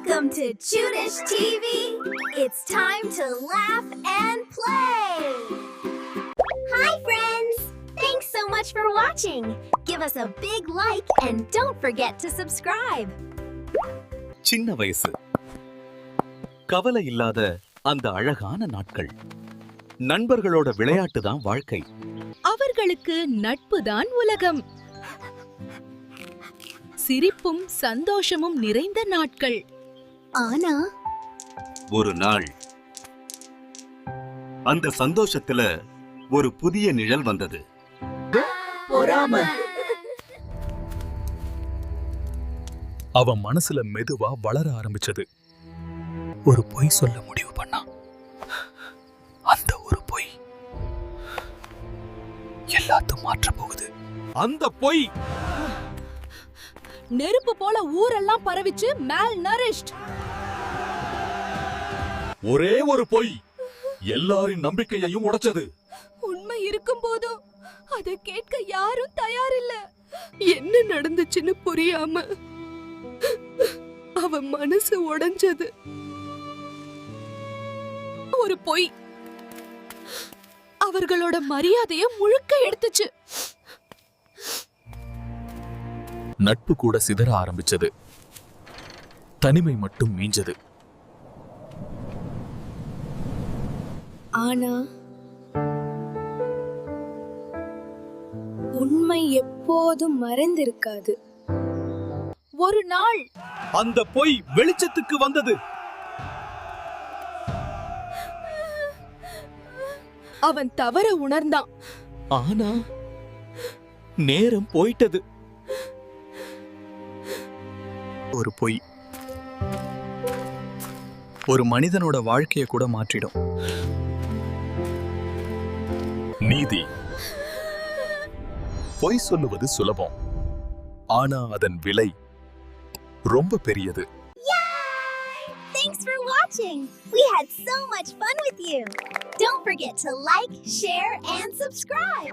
Welcome to Chudish TV. It's time to laugh and play. Hi friends. Thanks so much for watching. Give us a big like and don't forget to subscribe. சின்ன வயசு கவலை இல்லாத அந்த அழகான நாட்கள். நண்பர்களோட விளையாட்டு தான் வாழ்க்கை. அவர்களுக்கு நட்புதான் உலகம். சிரிப்பும் சந்தோஷமும் நிறைந்த நாட்கள். ஆனா ஒரு நாள் அந்த சந்தோஷத்துல ஒரு புதிய நிழல் வந்தது. பொறாமை. அவன் மனசுல மெதுவா வளர ஆரம்பிச்சது. ஒரு பொய் சொல்ல முடிவு பண்ணான். அந்த ஒரு பொய் எல்லாத்தையும் மாற்ற போகுது. அந்த பொய் நெருப்பு போல ஊரெல்லாம் பரவிச்சு malnourished. ஒரே ஒரு பொய் எல்லாரின் நம்பிக்கையையும் உடைச்சது. உண்மை இருக்கும் போதும் அதை கேட்க யாரும் தயாரில்ல. என்ன நடந்துச்சுன்னு புரியாம அவ மனசு உடைஞ்சது. ஒரு பொய் அவர்களோட மரியாதைய முழுக்க எடுத்துச்சு. நட்பு கூட சிதற ஆரம்பிச்சது. தனிமை மட்டும் மீஞ்சது. ஆனா உண்மை எப்போதும் மறைந்திருக்காது. ஒரு நாள் அந்த பொய் வெளிச்சத்துக்கு வந்தது. அவன் தவற உணர்ந்தான். ஆனா நேரம் போயிட்டது. ஒரு பொய் ஒரு மனிதனோட வாழ்க்கையை கூட மாற்றிடும். நீதி. பொய் சொல்லுவது சுலபம், ஆனா அதன் விலை ரொம்ப பெரியது. Thanks for watching. We had so much fun with you. Don't forget to like, share and subscribe.